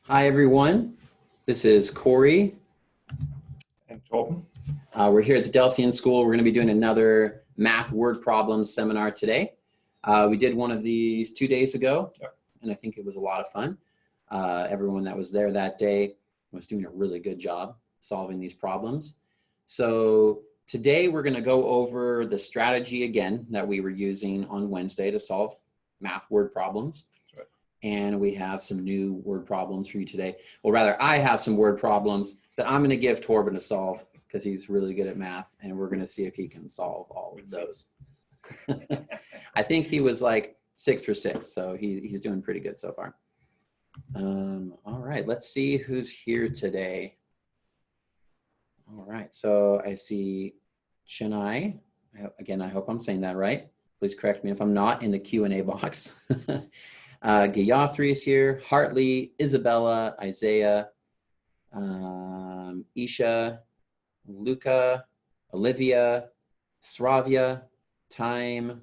Hi, everyone. This is Corey. And Torben. We're here at the Delphian School. We're going to be doing another math word problems seminar today. We did one of these 2 days ago, and I think it was a lot of fun. Everyone that was there that day was doing a really good job solving these problems. So today we're going to go over the strategy again that we were using on Wednesday to solve math word problems. And we have some new word problems for you today. Well, rather, I have some word problems that I'm going to give Torben to solve because he's really good at math, and we're going to see if he can solve all of those. I think he was like 6 for 6, so he's doing pretty good so far. All right, let's see who's here today. All right, so I see Chennai. Again, I hope I'm saying that right. Please correct me if I'm not in the Q&A box. Gayatri is here, Hartley, Isabella, Isaiah, Isha, Luca, Olivia, Sravia, Time,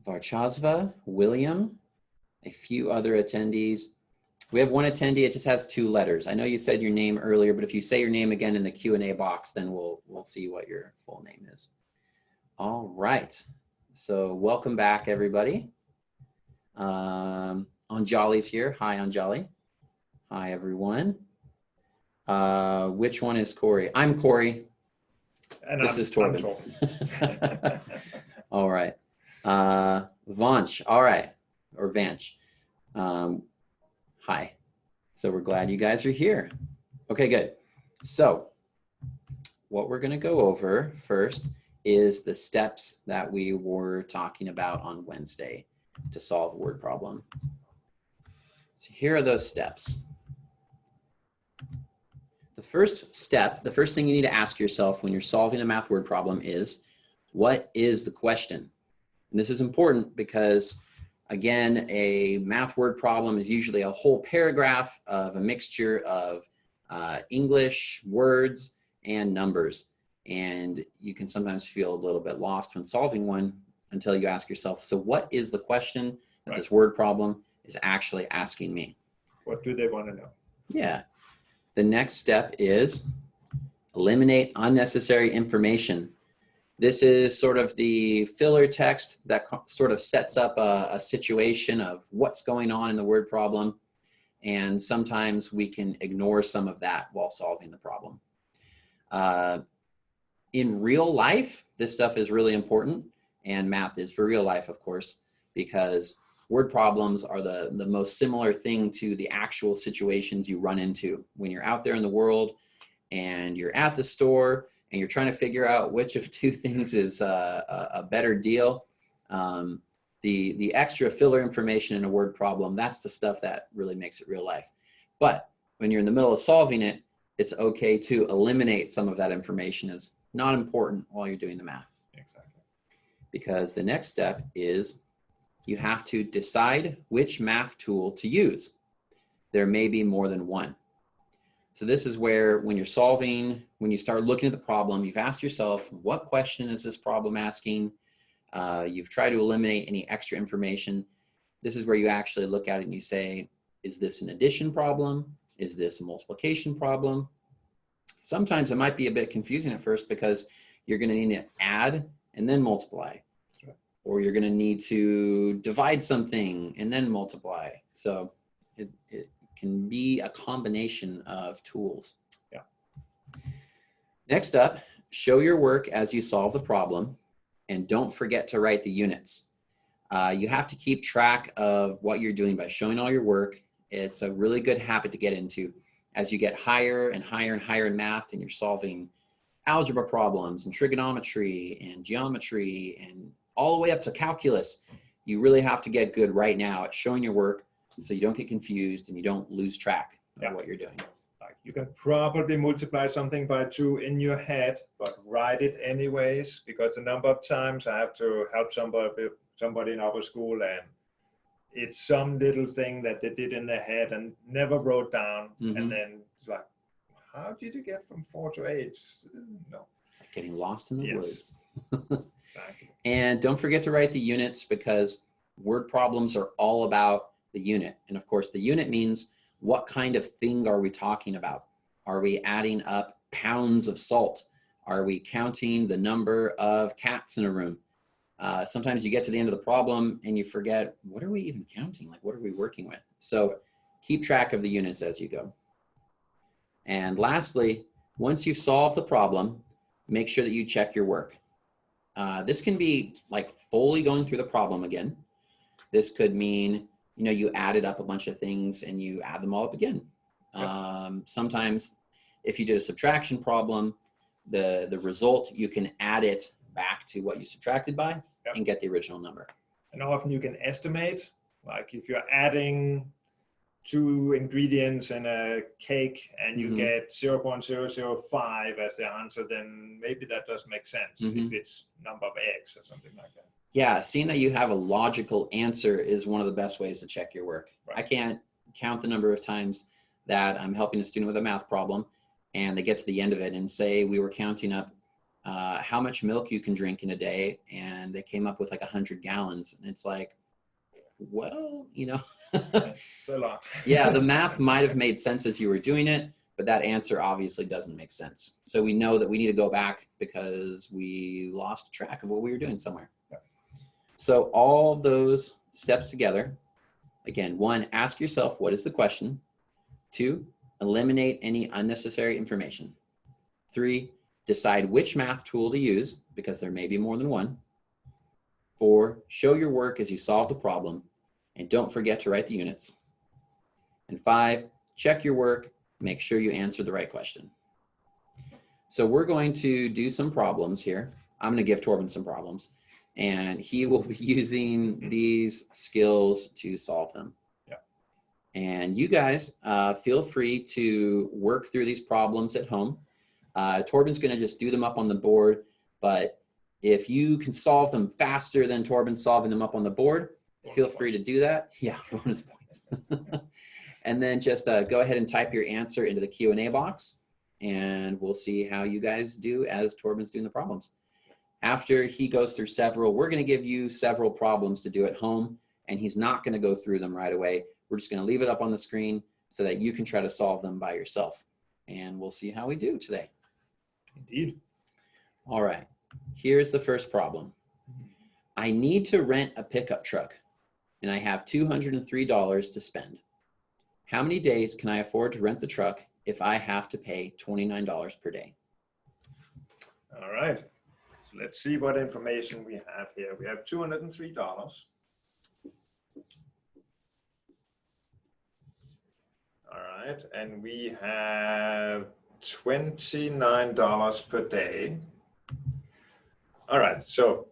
Varchazva, William, a few other attendees. We have one attendee, it just has 2 letters. I know you said your name earlier, but if you say your name again in the Q&A box, then we'll see what your full name is. All right. So welcome back, everybody. Anjali's here. Hi, Anjali. Hi, everyone. Which one is Corey? I'm Corey. And this is Torben. All right. Vanch. All right. Or Vanch. Hi. So we're glad you guys are here. Okay, good. So what we're going to go over first is the steps that we were talking about on Wednesday to solve a word problem. So here are those steps. The first step, the first thing you need to ask yourself when you're solving a math word problem is, what is the question? And this is important because, again, a math word problem is usually a whole paragraph of a mixture of English words and numbers. And you can sometimes feel a little bit lost when solving one until you ask yourself, so what is the question that this word problem is actually asking me? What do they want to know? Yeah. The next step is eliminate unnecessary information. This is sort of the filler text that sort of sets up a situation of what's going on in the word problem. And sometimes we can ignore some of that while solving the problem. In real life, this stuff is really important, and math is for real life, of course, because word problems are the most similar thing to the actual situations you run into when you're out there in the world and you're at the store and you're trying to figure out which of 2 things is a better deal. The extra filler information in a word problem, that's the stuff that really makes it real life. But when you're in the middle of solving it, it's okay to eliminate some of that information as not important while you're doing the math. Exactly. Because the next step is you have to decide which math tool to use. There may be more than one. So this is where when you're solving, when you start looking at the problem, you've asked yourself, what question is this problem asking? You've tried to eliminate any extra information. This is where you actually look at it and you say, is this an addition problem? Is this a multiplication problem? Sometimes it might be a bit confusing at first because you're going to need to add and then multiply. Or you're going to need to divide something and then multiply. So it can be a combination of tools. Yeah. Next up, show your work as you solve the problem, and don't forget to write the units. You have to keep track of what you're doing by showing all your work. It's a really good habit to get into. As you get higher and higher and higher in math and you're solving algebra problems and trigonometry and geometry and all the way up to calculus, you really have to get good right now at showing your work so you don't get confused and you don't lose track of what you're doing. Like you can probably multiply something by 2 in your head, but write it anyways, because the number of times I have to help somebody in our school and it's some little thing that they did in their head and never wrote down. And then it's like, how did you get from 4 to 8? No. It's like getting lost in the woods. Exactly. And don't forget to write the units because word problems are all about the unit. And of course, the unit means what kind of thing are we talking about? Are we adding up pounds of salt? Are we counting the number of cats in a room? Sometimes you get to the end of the problem and you forget, what are we even counting? Like, what are we working with? So keep track of the units as you go. And lastly, once you've solved the problem, make sure that you check your work. This can be like fully going through the problem again. This could mean, you know, you added up a bunch of things and you add them all up again. Sometimes if you did a subtraction problem, the result, you can add it back to what you subtracted by and get the original number. And often you can estimate, like if you're adding 2 ingredients in a cake and you get 0.005 as the answer, then maybe that does make sense if it's number of eggs or something like that. Yeah, seeing that you have a logical answer is one of the best ways to check your work. Right. I can't count the number of times that I'm helping a student with a math problem and they get to the end of it and say, we were counting up how much milk you can drink in a day, and they came up with like 100 gallons. And it's like, well, you know, that's a lot. Yeah, the math might have made sense as you were doing it, but that answer obviously doesn't make sense. So we know that we need to go back because we lost track of what we were doing somewhere. Yeah. So all those steps together, again, 1, ask yourself, what is the question? 2, eliminate any unnecessary information. 3, decide which math tool to use, because there may be more than one. 4, show your work as you solve the problem, and don't forget to write the units. And 5, check your work, make sure you answer the right question. So we're going to do some problems here. I'm going to give Torben some problems, and he will be using these skills to solve them. Yeah. And you guys feel free to work through these problems at home. Torben's going to just do them up on the board, but if you can solve them faster than Torben solving them up on the board, feel free to do that. Yeah, bonus points. And then just go ahead and type your answer into the Q&A box, and we'll see how you guys do as Torben's doing the problems. After he goes through several, we're going to give you several problems to do at home, and he's not going to go through them right away. We're just going to leave it up on the screen so that you can try to solve them by yourself. And we'll see how we do today. Indeed. All right. Here's the first problem. I need to rent a pickup truck, and I have $203 to spend. How many days can I afford to rent the truck if I have to pay $29 per day? All right. So let's see what information we have here. We have $203. All right. And we have $29 per day. All right. So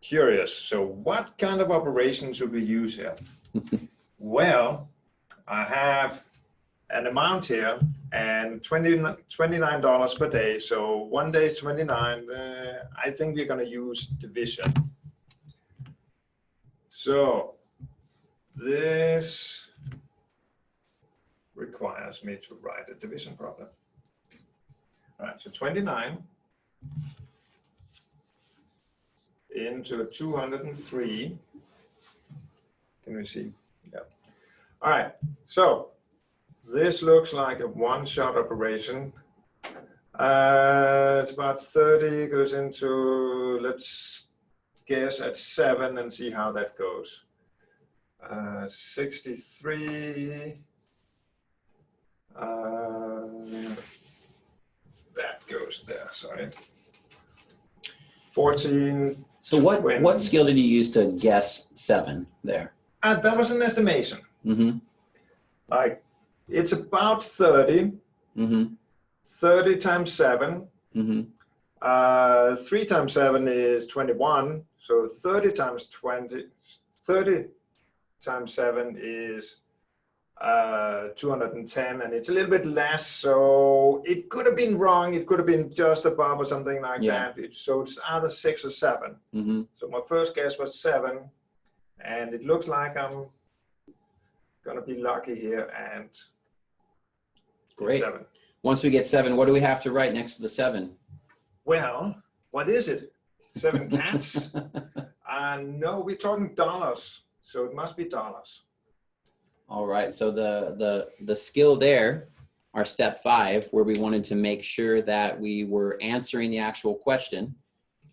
curious. So what kind of operation should we use here? Well, I have an amount here and $29 per day. So 1 day is 29. I think we're going to use division. So this requires me to write a division problem. All right, so 29 into 203. Can we see? Yeah. All right, so this looks like a one-shot operation. It's about 30, goes into, let's guess at 7 and see how that goes. 63. That goes there, sorry. 14. So what skill did you use to guess 7 there? That was an estimation. Mm-hmm. Like, it's about 30. Mm-hmm. 30 times 7. Mm-hmm. 3 times 7 is 21. So 30 times 20, 30 times 7 is 210, and it's a little bit less. So it could have been wrong. It could have been just above or something like that. So it's either 6 or 7. Mm-hmm. So my first guess was 7, and it looks like I'm gonna be lucky here and great. 7. Once we get 7, what do we have to write next to the 7? Well, what is it? 7 cats? No, we're talking dollars, so it must be dollars. All right, so the skill there, our step 5, where we wanted to make sure that we were answering the actual question.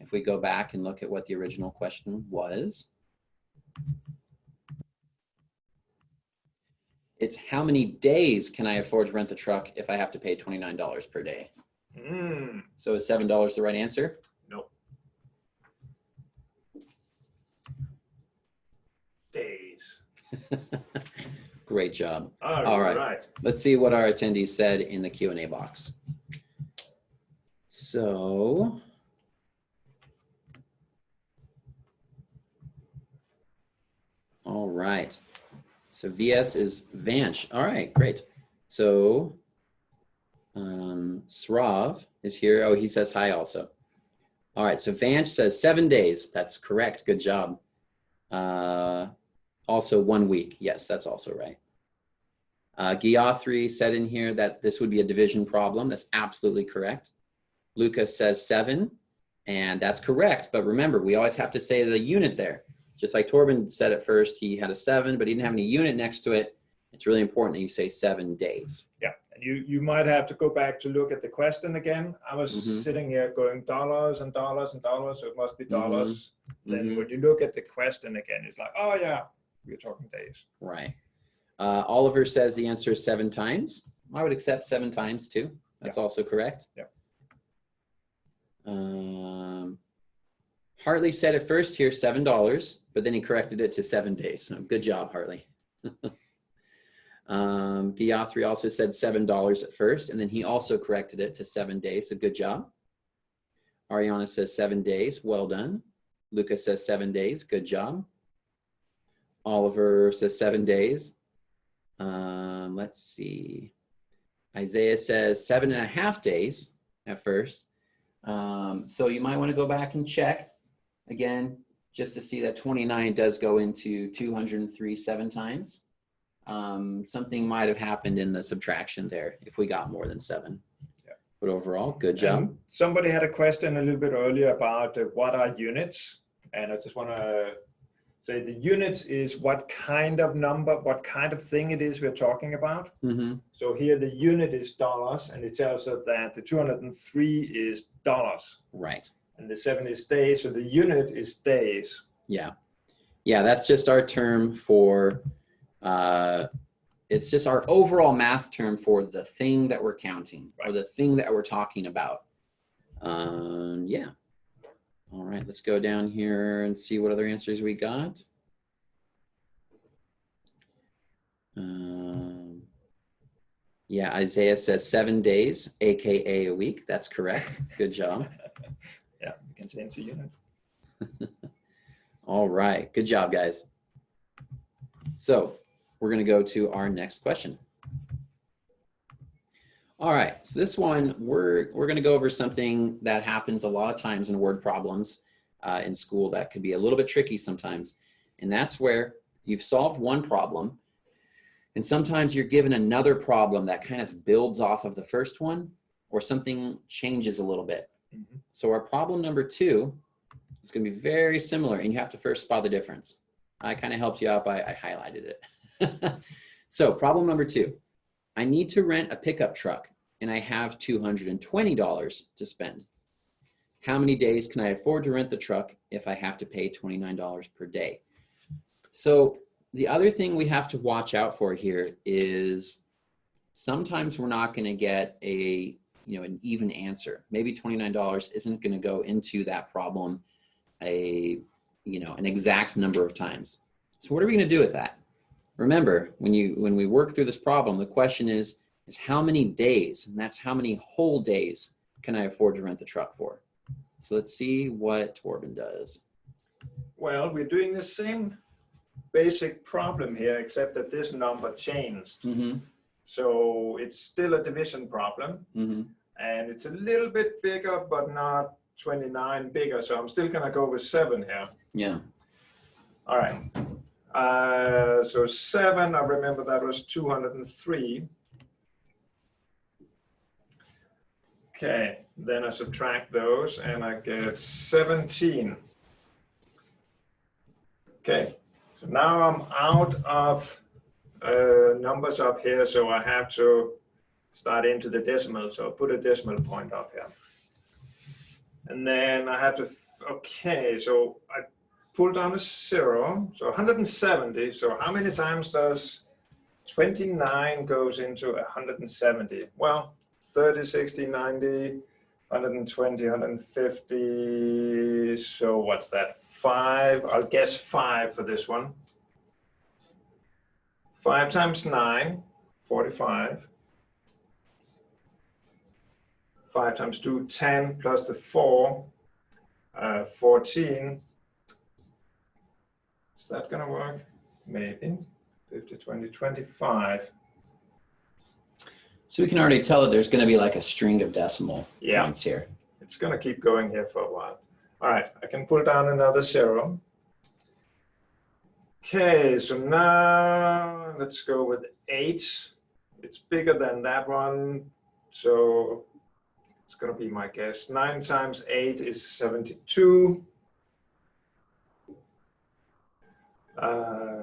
If we go back and look at what the original question was, it's how many days can I afford to rent the truck if I have to pay $29 per day? So is $7 the right answer? Nope. Days. Great job. All right. Let's see what our attendees said in the Q&A box. So, all right. So VS is Vanch. All right, great. So Srav is here. Oh, he says hi also. All right, so Vanch says 7 days. That's correct. Good job. Also 1 week. Yes, that's also right. Gayatri said in here that this would be a division problem. That's absolutely correct. Lucas says 7, and that's correct. But remember, we always have to say the unit there. Just like Torben said at first, he had a 7, but he didn't have any unit next to it. It's really important that you say 7 days. Yeah, and you might have to go back to look at the question again. I was sitting here going dollars and dollars and dollars, so it must be dollars. Then when you look at the question again, it's like, oh yeah, we're talking days. Right. Oliver says the answer is 7 times. I would accept 7 times too. That's also correct. Yeah. Hartley said at first here $7, but then he corrected it to 7 days. So good job, Hartley. Gayatri also said $7 at first, and then he also corrected it to 7 days. So good job. Ariana says 7 days. Well done. Lucas says 7 days. Good job. Oliver says 7 days. Let's see. Isaiah says 7.5 days at first. So you might want to go back and check again, just to see that 29 does go into 203 7 times. Something might have happened in the subtraction there if we got more than 7. Yeah. But overall, good job. And somebody had a question a little bit earlier about what are units, and I just want to say the units is what kind of number, what kind of thing it is we're talking about. So here the unit is dollars, and it tells us that the 203 is dollars. Right. And the 7 is days, so the unit is days. Yeah. Yeah, that's just our term for, it's just our overall math term for the thing that we're counting, or the thing that we're talking about. Yeah. All right, let's go down here and see what other answers we got. Yeah, Isaiah says 7 days, AKA a week. That's correct. Good job. Yeah, you can change the unit. All right, good job, guys. So we're going to go to our next question. All right, so this one, we're going to go over something that happens a lot of times in word problems in school that could be a little bit tricky sometimes. And that's where you've solved one problem, and sometimes you're given another problem that kind of builds off of the first one, or something changes a little bit. So our problem number 2 is going to be very similar, and you have to first spot the difference. I kind of helped you out by I highlighted it. So problem number 2. I need to rent a pickup truck, and I have $220 to spend. How many days can I afford to rent the truck if I have to pay $29 per day? So the other thing we have to watch out for here is sometimes we're not going to get an even answer. Maybe $29 isn't going to go into that problem an exact number of times. So what are we going to do with that? Remember, when we work through this problem, the question is how many days, and that's how many whole days can I afford to rent the truck for? So let's see what Torben does. Well, we're doing the same basic problem here, except that this number changed. So it's still a division problem, and it's a little bit bigger, but not 29 bigger. So I'm still going to go with 7 here. Yeah. All right. So 7, I remember that was 203. Okay, then I subtract those and I get 17. Okay, so now I'm out of numbers up here, so I have to start into the decimal. So I'll put a decimal point up here. And then I have to, okay, so I pull down a 0, so 170. So how many times does 29 goes into 170? Well, 30, 60, 90, 120, 150. So what's that? 5. I'll guess 5 for this one. 5 times 9, 45. 5 times 2, 10, plus the 4, 14. Is that going to work? Maybe. 50, 20, 25. So we can already tell that there's going to be like a string of decimal points here. It's going to keep going here for a while. All right, I can pull down another 0. Okay, so now let's go with 8. It's bigger than that one, so it's going to be my guess. 9 times 8 is 72.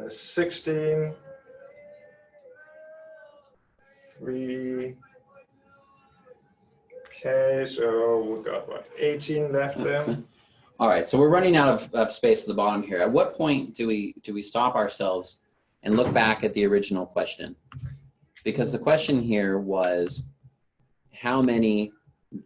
16. 3. Okay, so we've got what, 18 left there. All right, so we're running out of space at the bottom here. At what point do we stop ourselves and look back at the original question? Because the question here was, how many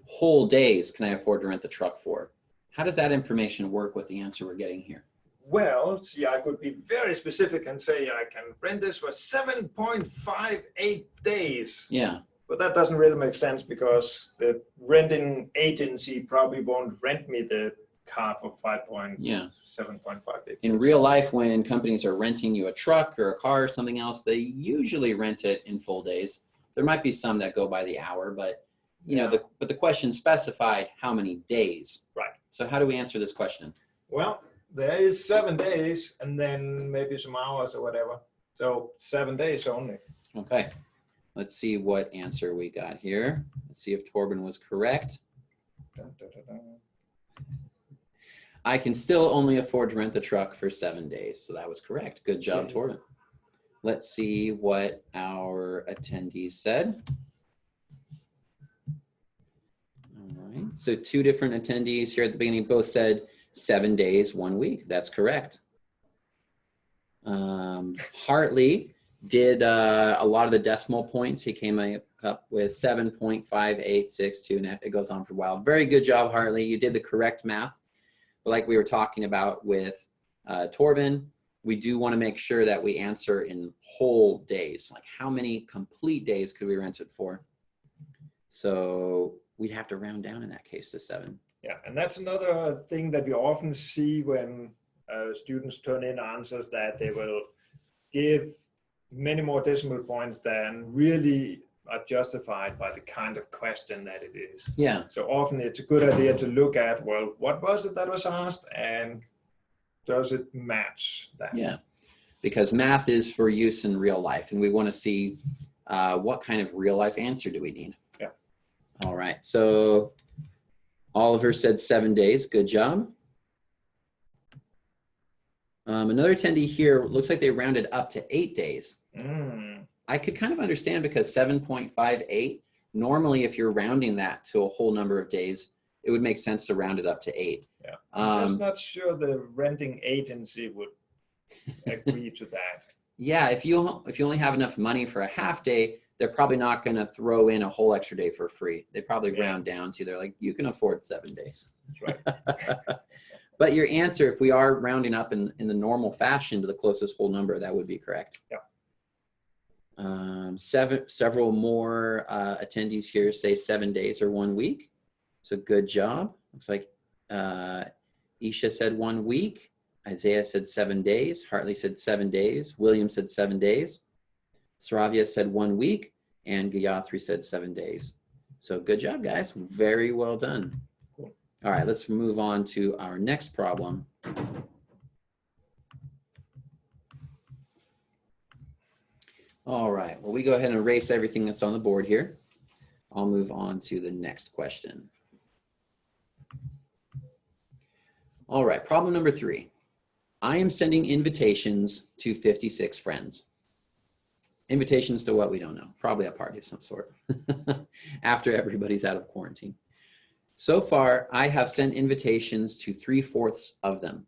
whole days can I afford to rent the truck for? How does that information work with the answer we're getting here? Well, see, I could be very specific and say I can rent this for 7.58 days. Yeah. But that doesn't really make sense because the renting agency probably won't rent me the car for 7.58. In real life, when companies are renting you a truck or a car or something else, they usually rent it in full days. There might be some that go by the hour, but you know, but the question specified how many days. Right. So how do we answer this question? Well, there is 7 days and then maybe some hours or whatever. So 7 days only. Okay. Let's see what answer we got here. Let's see if Torben was correct. Dun, dun, dun, dun. I can still only afford to rent the truck for 7 days. So that was correct. Good job, Torben. Let's see what our attendees said. All right. So 2 different attendees here at the beginning both said 7 days, 1 week. That's correct. Hartley did a lot of the decimal points. He came up with 7.5862, and it goes on for a while. Very good job, Hartley. You did the correct math. But like we were talking about with Torben, we do want to make sure that we answer in whole days. Like how many complete days could we rent it for? So we'd have to round down in that case to 7. Yeah, and that's another thing that we often see when students turn in answers, that they will give many more decimal points than really are justified by the kind of question that it is. Yeah. So often it's a good idea to look at, well, what was it that was asked and does it match that? Yeah, because math is for use in real life, and we want to see what kind of real life answer do we need. Yeah. All right, so Oliver said 7 days. Good job. Another attendee here, looks like they rounded up to 8 days. I could kind of understand because 7.58, normally if you're rounding that to a whole number of days, it would make sense to round it up to 8. Yeah, I'm just not sure the renting agency would agree to that. Yeah, if you only have enough money for a half day, they're probably not going to throw in a whole extra day for free. They probably round down to, they're like, you can afford 7 days. That's right. But your answer, if we are rounding up in the normal fashion to the closest whole number, that would be correct. Yeah. Several more attendees here say 7 days or 1 week. So good job. Looks like Isha said 1 week. Isaiah said 7 days. Hartley said 7 days. William said 7 days. Saravia said 1 week. And Gayatri said 7 days. So good job, guys. Very well done. Cool. All right, let's move on to our next problem. All right, well, we go ahead and erase everything that's on the board here. I'll move on to the next question. All right, problem number 3. I am sending invitations to 56 friends. Invitations to what? We don't know. Probably a party of some sort after everybody's out of quarantine. So far, I have sent invitations to 3/4 of them.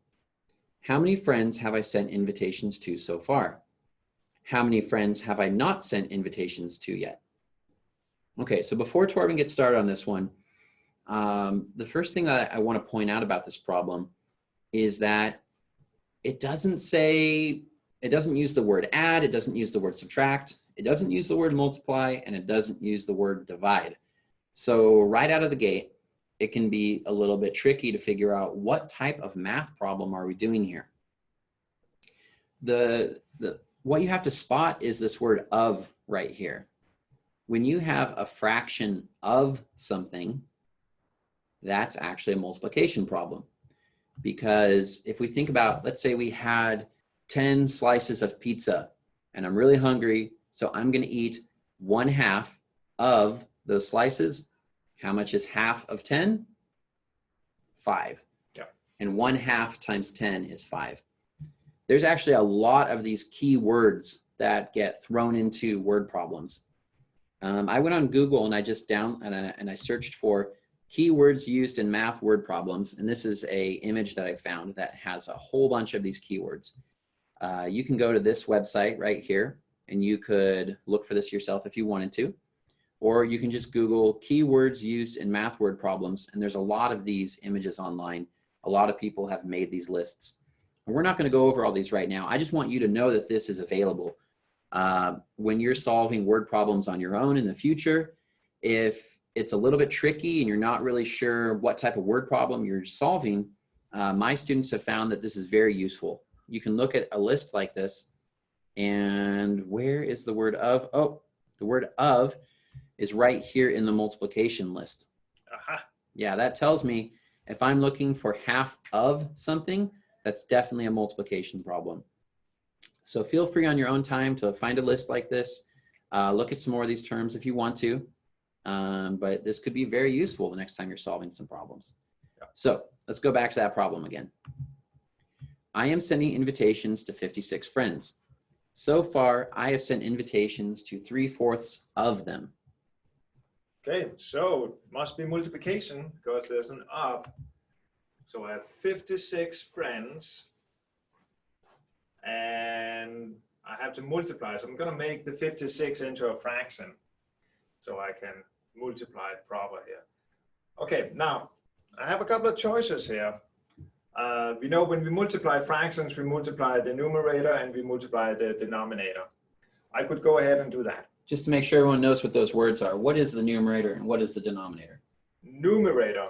How many friends have I sent invitations to so far? How many friends have I not sent invitations to yet? Okay, so before Torben gets started on this one, the first thing that I want to point out about this problem is that it doesn't use the word add, it doesn't use the word subtract, it doesn't use the word multiply, and it doesn't use the word divide. So right out of the gate, it can be a little bit tricky to figure out what type of math problem are we doing here. What you have to spot is this word of right here. When you have a fraction of something, that's actually a multiplication problem. Because if we think about, let's say we had 10 slices of pizza and I'm really hungry, so I'm going to eat 1/2 of those slices. How much is half of 10? 5. Yeah. And 1/2 times 10 is 5. There's actually a lot of these key words that get thrown into word problems. I went on Google and I searched for keywords used in math word problems, and this is a image that I found that has a whole bunch of these keywords. You can go to this website right here, and you could look for this yourself if you wanted to, or you can just Google keywords used in math word problems, and there's a lot of these images online. A lot of people have made these lists. And we're not going to go over all these right now. I just want you to know that this is available. When you're solving word problems on your own in the future, if it's a little bit tricky and you're not really sure what type of word problem you're solving, my students have found that this is very useful. You can look at a list like this, and where is the word of? Oh, the word of is right here in the multiplication list. Aha. Yeah, that tells me if I'm looking for half of something, that's definitely a multiplication problem. So feel free on your own time to find a list like this. Look at some more of these terms if you want to. But this could be very useful the next time you're solving some problems. Yeah. So let's go back to that problem again. I am sending invitations to 56 friends. So far, I have sent invitations to 3/4 of them. Okay, so it must be multiplication because there's an up. So I have 56 friends and I have to multiply. So I'm going to make the 56 into a fraction so I can multiply it proper here. Okay, now I have a couple of choices here. We know when we multiply fractions, we multiply the numerator and we multiply the denominator. I could go ahead and do that. Just to make sure everyone knows what those words are, what is the numerator and what is the denominator? Numerator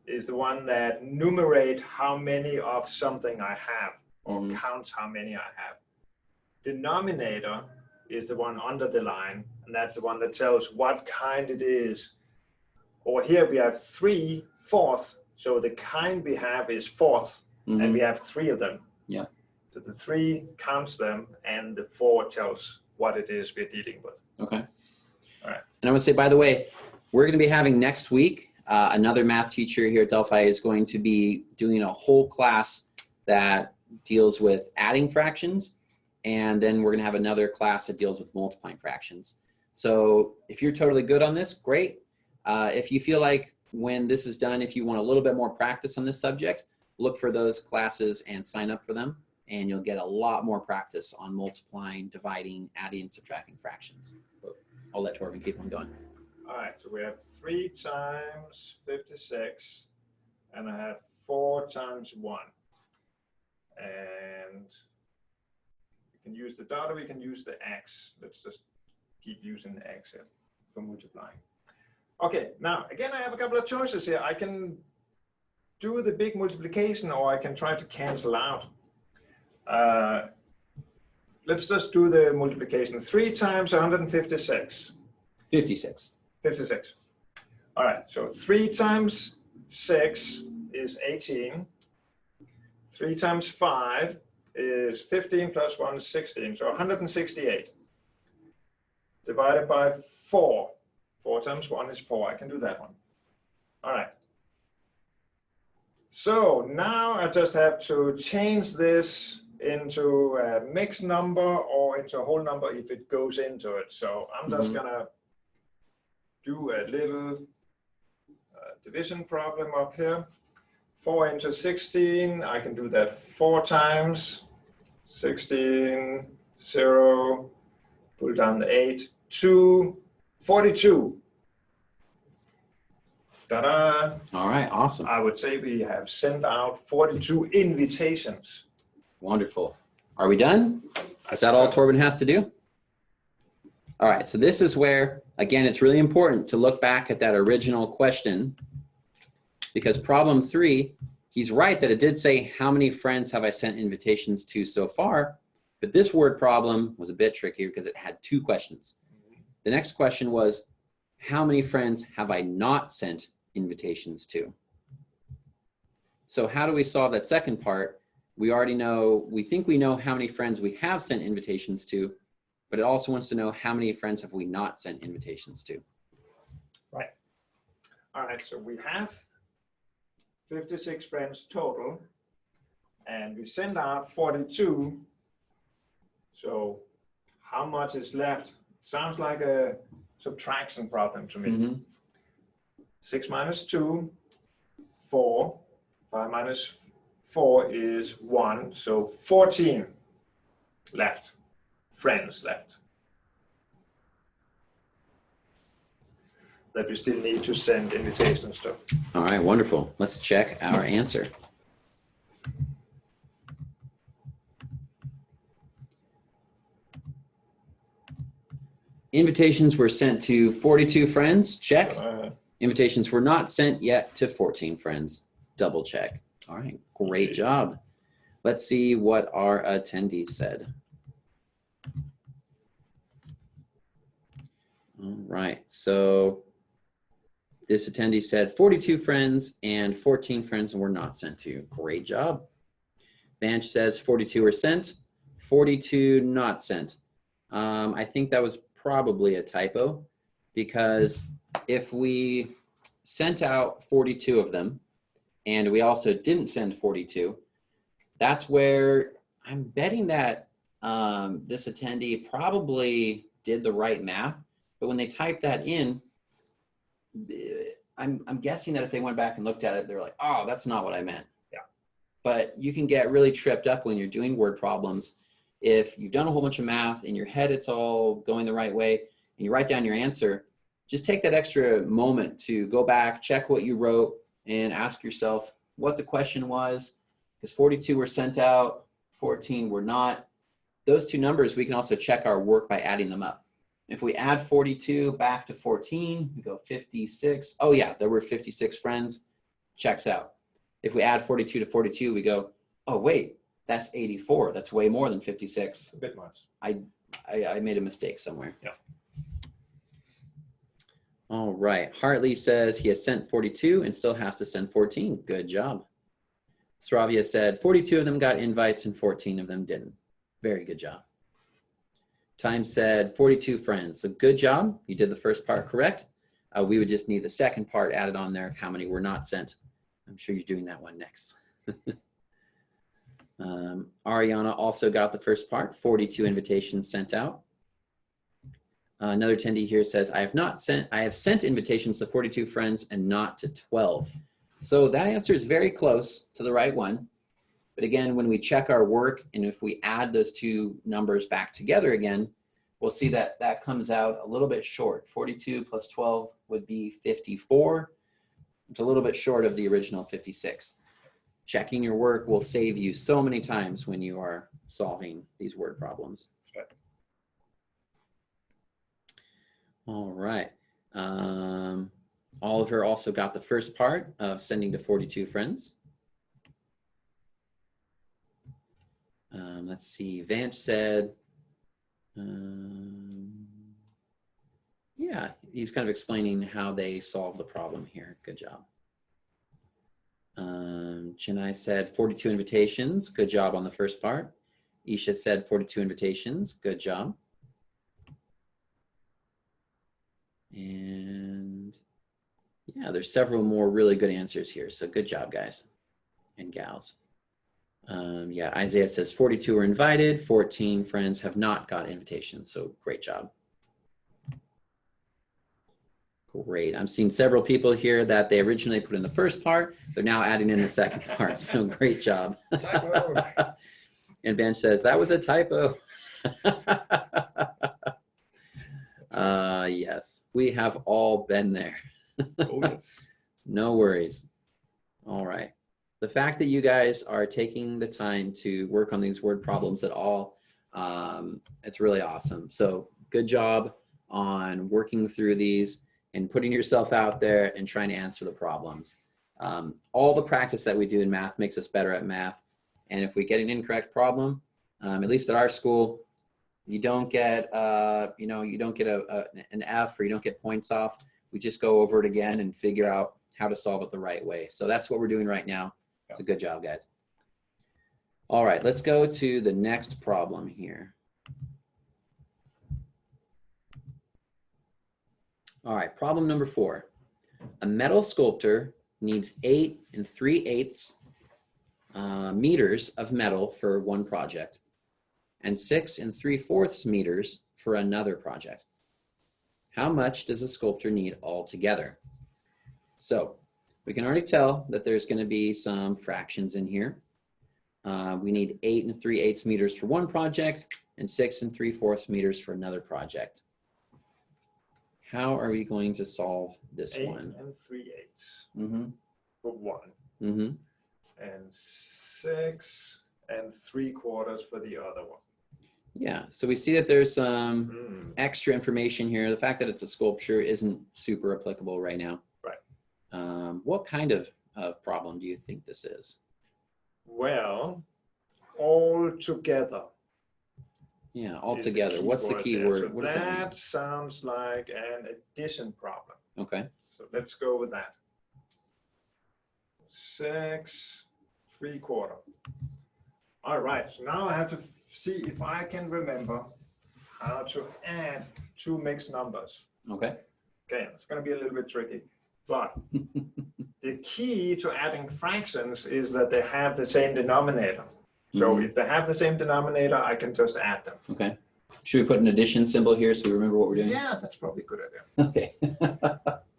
is the one that numerate how many of something I have, or counts how many I have. Denominator is the one under the line, and that's the one that tells what kind it is. Or here we have 3/4, so the kind we have is 4th, and we have 3 of them. Yeah. So the 3 counts them, and the 4 tells what it is we're dealing with. Okay. All right. And I would say, by the way, we're going to be having next week, another math teacher here at Delphi is going to be doing a whole class that deals with adding fractions. And then we're going to have another class that deals with multiplying fractions. So if you're totally good on this, great. If you feel like when this is done, if you want a little bit more practice on this subject, look for those classes and sign up for them. And you'll get a lot more practice on multiplying, dividing, adding, and subtracting fractions. But I'll let Torben keep on going. All right, so we have 3 times 56, and I have 4 times 1. And we can use the dot or we can use the x. Let's just keep using the x here for multiplying. Okay, now again, I have a couple of choices here. I can do the big multiplication or I can try to cancel out. Let's just do the multiplication. 3 times 156. 56. 56. All right, so 3 times 6 is 18. 3 times 5 is 15 plus 1 is 16, so 168. Divided by 4. 4 times 1 is 4. I can do that one. All right. So now I just have to change this into a mixed number or into a whole number if it goes into it. So I'm just gonna do a little division problem up here. 4 into 16, I can do that 4 times. 16, 0, pull down the 8, 2, 42. Ta-da! All right, awesome. I would say we have sent out 42 invitations. Wonderful. Are we done? Is that all Torben has to do? All right, so this is where, again, it's really important to look back at that original question, because problem 3, he's right that it did say, how many friends have I sent invitations to so far? But this word problem was a bit trickier because it had 2 questions. The next question was, how many friends have I not sent invitations to? So how do we solve that second part? We already know, we think we know how many friends we have sent invitations to, but it also wants to know how many friends have we not sent invitations to. Right. All right, so we have 56 friends total, and we send out 42. So how much is left? Sounds like a subtraction problem to me. 6 minus 2, 4. 5 minus 4 is 1, so 14 left, friends left, that we still need to send invitations to. All right, wonderful. Let's check our answer. Invitations were sent to 42 friends, check. Invitations were not sent yet to 14 friends, double check. All right, great job. Let's see what our attendee said. All right, so this attendee said 42 friends and 14 friends were not sent to. Great job. Vanch says 42 were sent, 42 not sent. I think that was probably a typo, because if we sent out 42 of them and we also didn't send 42, that's where I'm betting that this attendee probably did the right math, but when they typed that in, I'm guessing that if they went back and looked at it, they're like, oh, that's not what I meant. Yeah. But you can get really tripped up when you're doing word problems. If you've done a whole bunch of math, in your head it's all going the right way, and you write down your answer, just take that extra moment to go back, check what you wrote, and ask yourself what the question was, because 42 were sent out, 14 were not. Those 2 numbers, we can also check our work by adding them up. If we add 42 back to 14, we go 56. Oh yeah, there were 56 friends, checks out. If we add 42 to 42, we go, oh wait, that's 84. That's way more than 56. A bit much. I made a mistake somewhere. Yeah. All right, Hartley says he has sent 42 and still has to send 14. Good job. Sravia said 42 of them got invites and 14 of them didn't. Very good job. Time said 42 friends. So good job. You did the first part correct. We would just need the second part added on there of how many were not sent. I'm sure you're doing that one next. Ariana also got the first part, 42 invitations sent out. Another attendee here says, I have sent invitations to 42 friends and not to 12. So that answer is very close to the right one. But again, when we check our work and if we add those 2 numbers back together again, we'll see that that comes out a little bit short. 42 plus 12 would be 54. It's a little bit short of the original 56. Checking your work will save you so many times when you are solving these word problems. All right. Oliver also got the first part of sending to 42 friends. Let's see, Vanch said, yeah, he's kind of explaining how they solve the problem here. Good job. Chennai said 42 invitations. Good job on the first part. Isha said 42 invitations. Good job. And yeah, there's several more really good answers here. So good job, guys and gals. Yeah, Isaiah says 42 were invited, 14 friends have not got invitations. So great job. Great. I'm seeing several people here that they originally put in the first part. They're now adding in the second part. So great job. And Ben says, that was a typo. Yes, we have all been there. Oh, yes. No worries. All right. The fact that you guys are taking the time to work on these word problems at all, it's really awesome. So good job on working through these and putting yourself out there and trying to answer the problems. All the practice that we do in math makes us better at math. And if we get an incorrect problem, at least at our school, you don't get, you don't get an F or you don't get points off. We just go over it again and figure out how to solve it the right way. So that's what we're doing right now. It's a good job, guys. All right, let's go to the next problem here. All right, problem number 4. A metal sculptor needs 8 3/8 meters of metal for one project and 6 3/4 meters for another project. How much does a sculptor need altogether? So we can already tell that there's going to be some fractions in here. We need 8 3/8 meters for one project and 6 3/4 meters for another project. How are we going to solve this 8 one? 3/8 for one. Mm-hmm. And 6 3/4 for the other one. Yeah, so we see that there's some extra information here. The fact that it's a sculpture isn't super applicable right now. Right. What kind of problem do you think this is? Well, all together. Yeah, all together. What's the key word? So what does that mean? that sounds like an addition problem. Okay. So let's go with that. 6 3/4. All right, so now I have to see if I can remember how to add two mixed numbers. Okay. Okay, it's going to be a little bit tricky, but the key to adding fractions is that they have the same denominator. So if they have the same denominator, I can just add them. Okay. Should we put an addition symbol here so we remember what we're doing? Yeah, that's probably a good idea. Okay.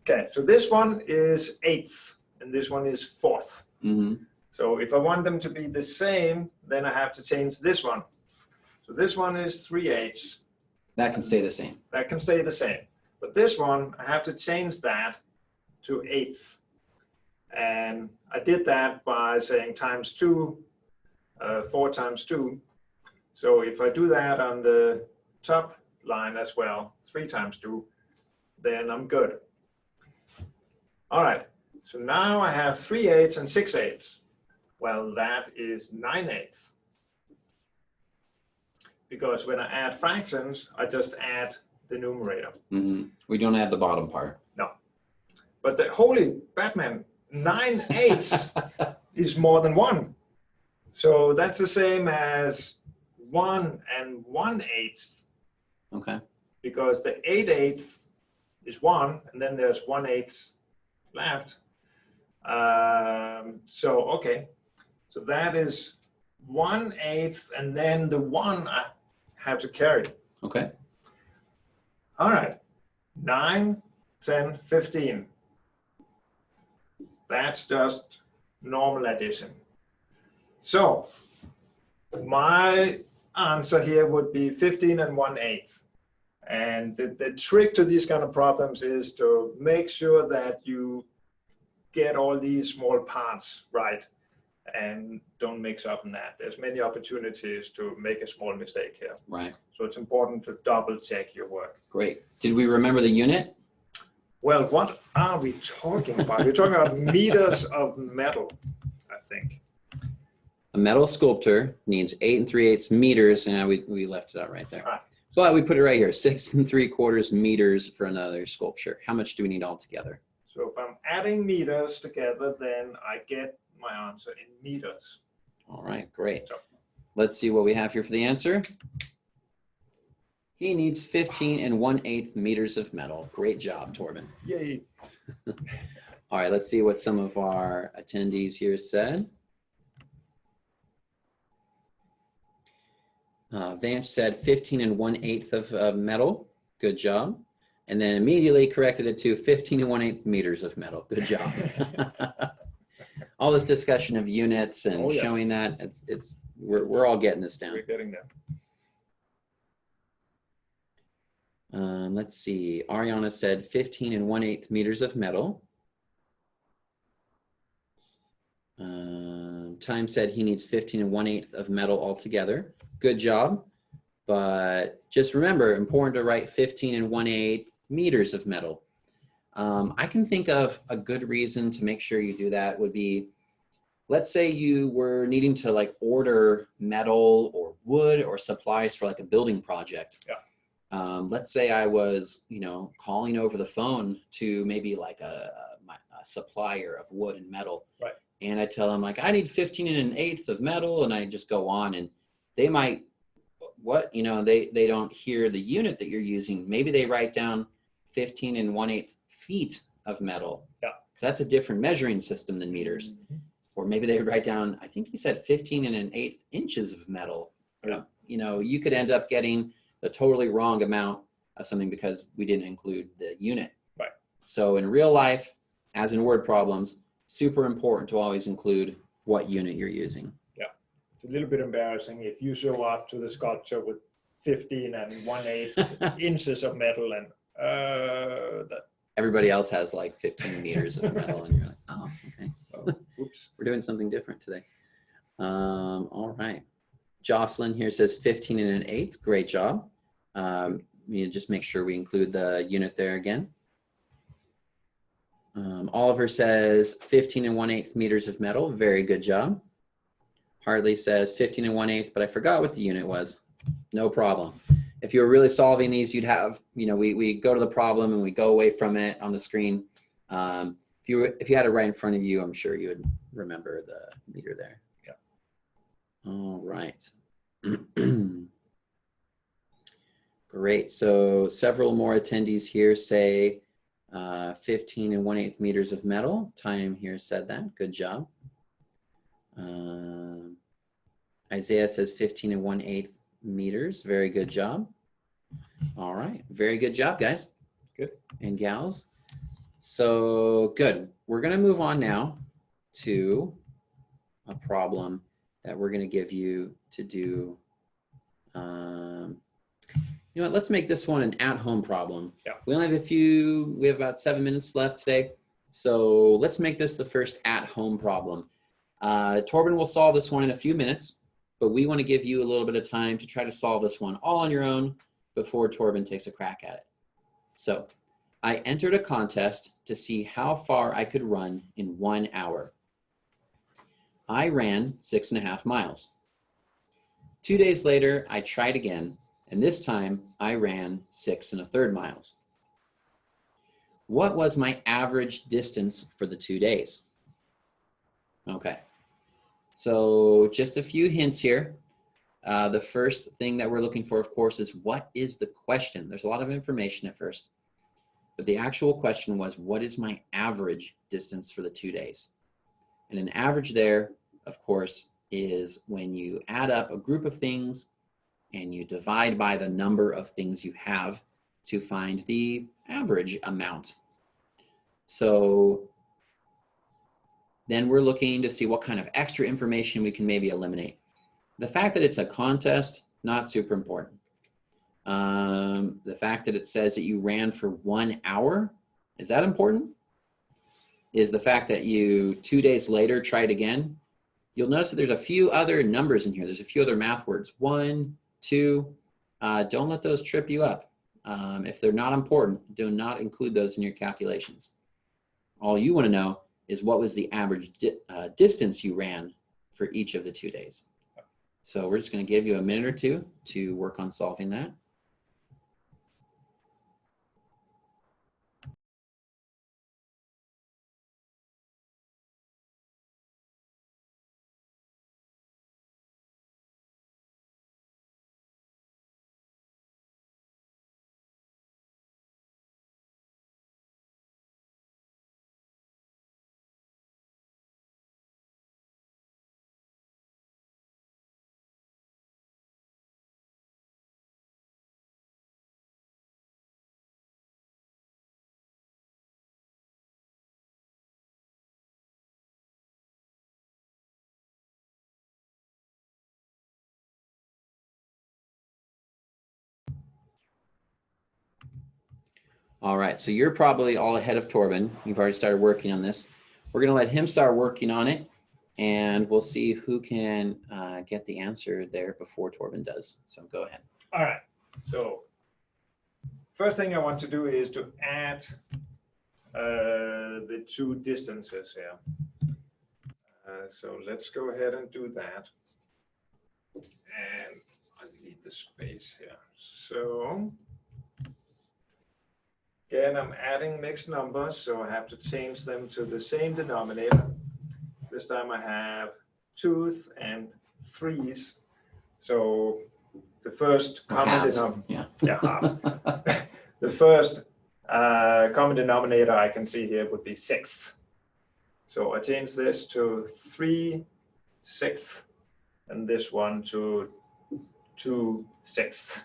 Okay, so this one is 1/8 and this one is 1/4. So if I want them to be the same, then I have to change this one. So this one is 3/8. That can stay the same. That can stay the same. But this one, I have to change that to 1/8. And I did that by saying times 2, 4 times 2. So if I do that on the top line as well, 3 times 2, then I'm good. All right, so now I have 3/8 and 6/8. Well, that is 9/8. Because when I add fractions, I just add the numerator. We don't add the bottom part. No. But the holy Batman, 9/8 is more than 1. So that's the same as 1 and 1/8. Okay. Because the 8/8 is 1, and then there's 1/8 left. Okay. So that is 1/8, and then the 1 I have to carry. Okay. All right. 9, 10, 15. That's just normal addition. So my answer here would be 15 and 1/8. And the trick to these kind of problems is to make sure that you get all these small parts right and don't mix up in that. There's many opportunities to make a small mistake here. Right. So it's important to double check your work. Great. Did we remember the unit? Well, what are we talking about? We're talking about meters of metal, I think. A metal sculptor needs 8 3/8 meters. And we left it out right there. Right. But we put it right here, 6 3/4 meters for another sculpture. How much do we need altogether? So if I'm adding meters together, then I get my answer in meters. All right, great. So, let's see what we have here for the answer. He needs 15 1/8 meters of metal. Great job, Torben. yay. All right, let's see what some of our attendees here said. Vance said 15 1/8 of metal. Good job. And then immediately corrected it to 15 1/8 meters of metal. Good job. All this discussion of units and showing that we're all getting this down. We're getting there. Let's see. Ariana said 15 1/8 meters of metal. Time said he needs 15 1/8 of metal altogether. Good job. But just remember, important to write 15 1/8 meters of metal. I can think of a good reason to make sure you do that would be, let's say you were needing to like order metal or wood or supplies for like a building project. Yeah. Let's say I was, calling over the phone to maybe like a supplier of wood and metal. Right. And I tell them like, I need 15 1/8 of metal. And I just go on and they might, they don't hear the unit that you're using. Maybe they write down 15 1/8 feet of metal. Yeah. Because that's a different measuring system than meters. Mm-hmm. Or maybe they would write down, I think he said 15 1/8 inches of metal. Yeah. Or, you could end up getting the totally wrong amount of something because we didn't include the unit. Right. So in real life, as in word problems, super important to always include what unit you're using. Yeah. It's a little bit embarrassing if you show up to the sculpture with 15 1/8 inches of metal and everybody else has like 15 meters of metal and you're like, oh, okay. Oh, oops. We're doing something different today. All right. Jocelyn here says 15 1/8. Great job. Just make sure we include the unit there again. Oliver says 15 1/8 meters of metal. Very good job. Hartley says 15 1/8, but I forgot what the unit was. No problem. If you were really solving these, you'd have, we go to the problem and we go away from it on the screen. If you had it right in front of you, I'm sure you would remember the meter there. Yeah. All right. Great. So several more attendees here say 15 1/8 meters of metal. Time here said that. Good job. Isaiah says 15 1/8 meters. Very good job. All right. Very good job, guys. Good. And gals. So good. We're going to move on now to a problem that we're going to give you to do. Let's make this one an at-home problem. Yeah. We only have we have about 7 minutes left today. So let's make this the first at-home problem. Torben will solve this one in a few minutes, but we want to give you a little bit of time to try to solve this one all on your own before Torben takes a crack at it. So I entered a contest to see how far I could run in 1 hour. I ran 6.5 miles. 2 days later, I tried again, and this time I ran 6 1/3 miles. What was my average distance for the 2 days? Okay, so just a few hints here. The first thing that we're looking for, of course, is what is the question? There's a lot of information at first, but the actual question was, what is my average distance for the 2 days? And an average there, of course, is when you add up a group of things and you divide by the number of things you have to find the average amount. So then we're looking to see what kind of extra information we can maybe eliminate. The fact that it's a contest, not super important. The fact that it says that you ran for 1 hour, is that important? Is the fact that you 2 days later tried again? You'll notice that there's a few other numbers in here. There's a few other math words. 1, 2. Don't let those trip you up. If they're not important, do not include those in your calculations. All you want to know is what was the average distance you ran for each of the 2 days. So we're just going to give you a minute or two to work on solving that. All right, so you're probably all ahead of Torben. You've already started working on this. We're going to let him start working on it, and we'll see who can get the answer there before Torben does. So go ahead. All right. So first thing I want to do is to add the two distances here. So let's go ahead and do that. And I need the space here. So again, I'm adding mixed numbers, so I have to change them to the same denominator. This time I have 2s and 3s. So the first common denominator, halves. The first common denominator I can see here would be 6th. So I change this to 3/6, and this one to 2/6.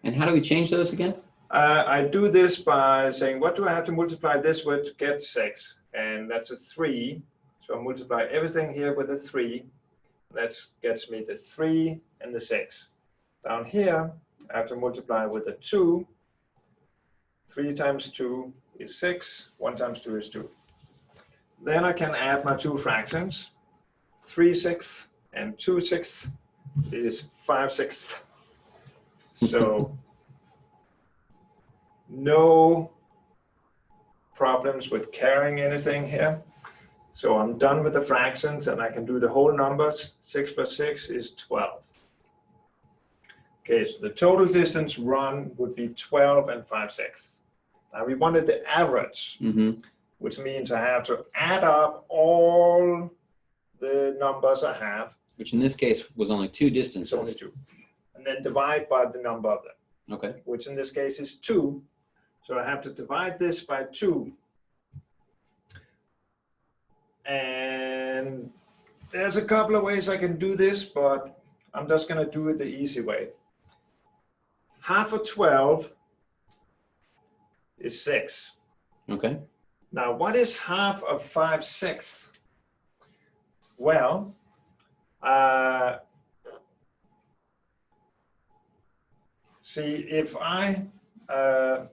And how do we change those again? I do this by saying, what do I have to multiply this with to get 6? And that's a 3. So I multiply everything here with a 3. That gets me the 3 and the 6. Down here, I have to multiply with a 2. 3 times 2 is 6. 1 times 2 is 2. Then I can add my two fractions. 3/6 and 2/6 is 5/6. So no problems with carrying anything here. So I'm done with the fractions and I can do the whole numbers. 6 plus 6 is 12. Okay, so the total distance run would be 12 and 5/6. Now we wanted the average, which means I have to add up all the numbers I have. Which in this case was only two distances. It's only 2. And then divide by the number of them. Okay. Which in this case is 2. So I have to divide this by 2. And there's a couple of ways I can do this, but I'm just going to do it the easy way. Half of 12 is 6. Okay. Now, what is half of 5/6? Well, see, if I have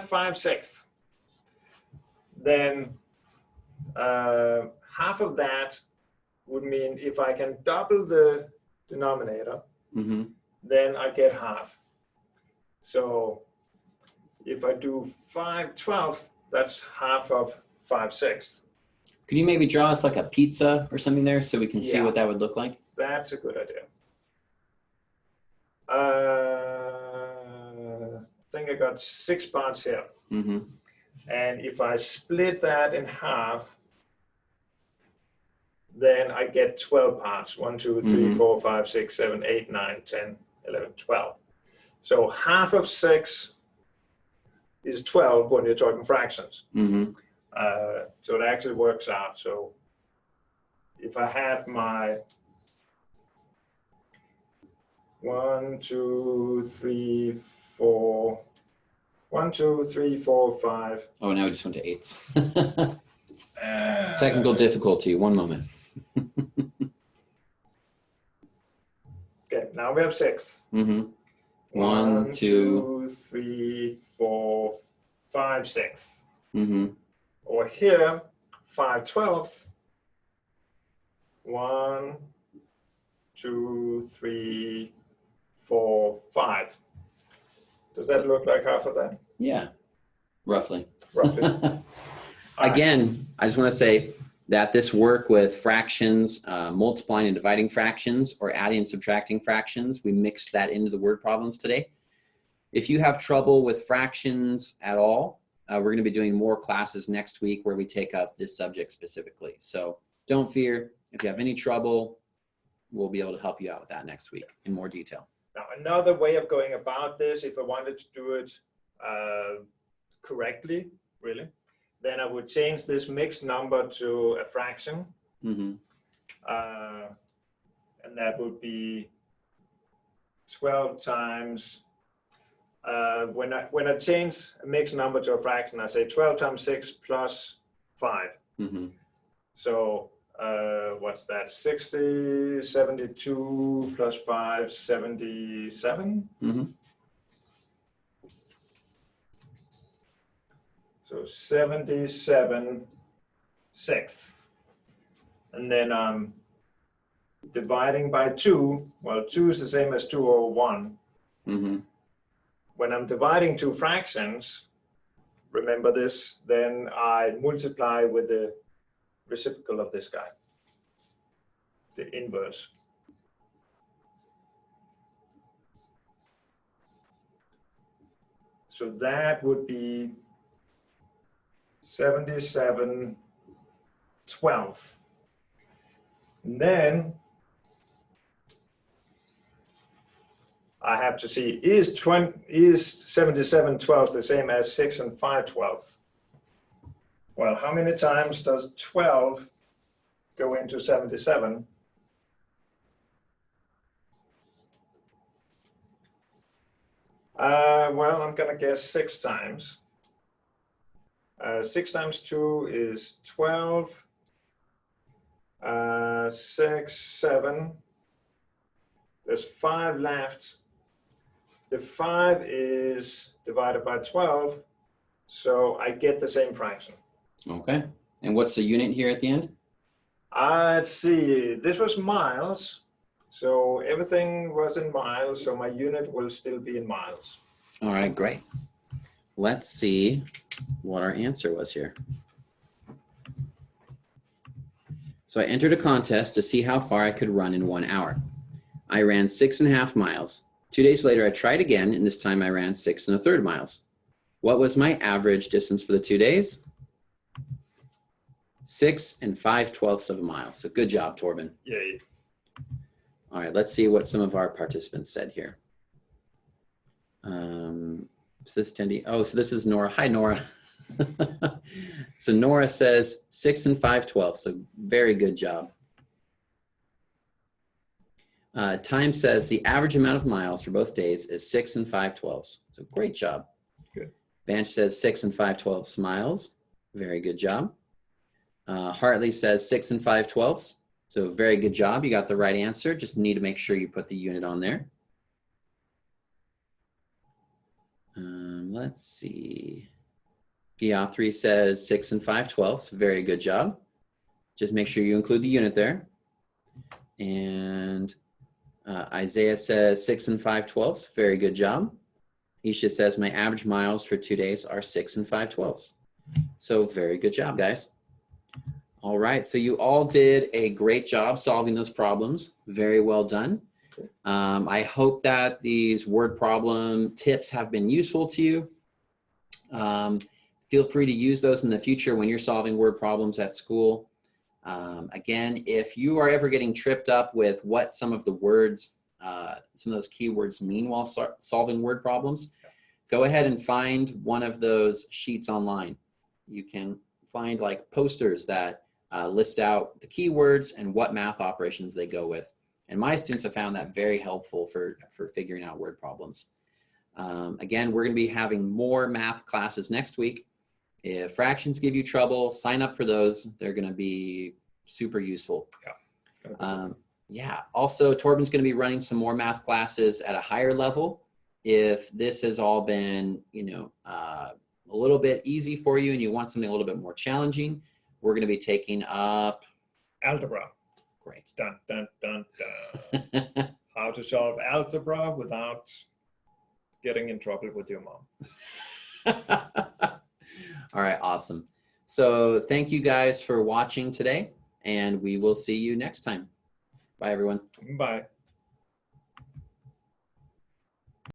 5/6, then half of that would mean if I can double the denominator, then I get half. So if I do 5/12, that's half of 5/6. Could you maybe draw us like a pizza or something there so we can see what that would look like? That's a good idea. I think I got 6 parts here. And if I split that in half, then I get 12 parts. 1, 2, 3, 4, 5, 6, 7, 8, 9, 10, 11, 12. So half of 6 is 12 when you're talking fractions. So it actually works out. So if I had my 1, 2, 3, 4, 1, 2, 3, 4, 5. Oh, now we just went to 8s. Technical difficulty. One moment. Okay, now we have 6. 1, 2, 3, 4, 5, 6. Or here, 5/12. 1, 2, 3, 4, 5. Does that look like half of that? Yeah, roughly. Roughly. Again, I just want to say that this work with fractions, multiplying and dividing fractions, or adding and subtracting fractions, we mixed that into the word problems today. If you have trouble with fractions at all, we're going to be doing more classes next week where we take up this subject specifically. So don't fear. If you have any trouble, we'll be able to help you out with that next week in more detail. Now, another way of going about this, if I wanted to do it correctly, really, then I would change this mixed number to a fraction. And that would be 12 times, when I change a mixed number to a fraction, I say 12 times 6 plus 5. So what's that? 60, 72 plus 5, 77. So 77/6. And then I'm dividing by 2. Well, 2 is the same as 2 over 1. Mm-hmm. When I'm dividing two fractions, remember this, then I multiply with the reciprocal of this guy, the inverse. So that would be 77/12. And then I have to see, is 77/12 the same as 6 5/12? Well, how many times does 12 go into 77? Well, I'm going to guess 6 times. 6 times 2 is 12. 6, 7. There's 5 left. The 5 is divided by 12, so I get the same fraction. Okay. And what's the unit here at the end? Let's see. This was miles, so everything was in miles, so my unit will still be in miles. All right, great. Let's see what our answer was here. So I entered a contest to see how far I could run in 1 hour. I ran 6.5 miles. 2 days later, I tried again, and this time I ran 6 1/3 miles. What was my average distance for the 2 days? 6 5/12 of a mile. So good job, Torben. Yay. All right, let's see what some of our participants said here. Is this Tendy? Oh, so this is Nora. Hi, Nora. So Nora says 6 5/12. So very good job. Time says the average amount of miles for both days is 6 5/12. So great job. Good. Vanch says 6 5/12 miles. Very good job. Hartley says 6 5/12. So very good job. You got the right answer. Just need to make sure you put the unit on there. Let's see. Geoffrey says 6 5/12. Very good job. Just make sure you include the unit there. And Isaiah says 6 5/12. Very good job. Isha says my average miles for 2 days are 6 5/12. So very good job, guys. All right, so you all did a great job solving those problems. Very well done. I hope that these word problem tips have been useful to you. Feel free to use those in the future when you're solving word problems at school. Again, if you are ever getting tripped up with what some of the words, some of those keywords mean while solving word problems, go ahead and find one of those sheets online. You can find like posters that list out the keywords and what math operations they go with. And my students have found that very helpful for figuring out word problems. Again, we're going to be having more math classes next week. If fractions give you trouble, sign up for those. They're going to be super useful. Yeah. Also, Torben's going to be running some more math classes at a higher level. If this has all been, a little bit easy for you and you want something a little bit more challenging, we're going to be taking up algebra. Great. Dun, dun, dun, dun. How to solve algebra without getting in trouble with your mom. All right, awesome. So thank you guys for watching today, and we will see you next time. Bye, everyone. Bye.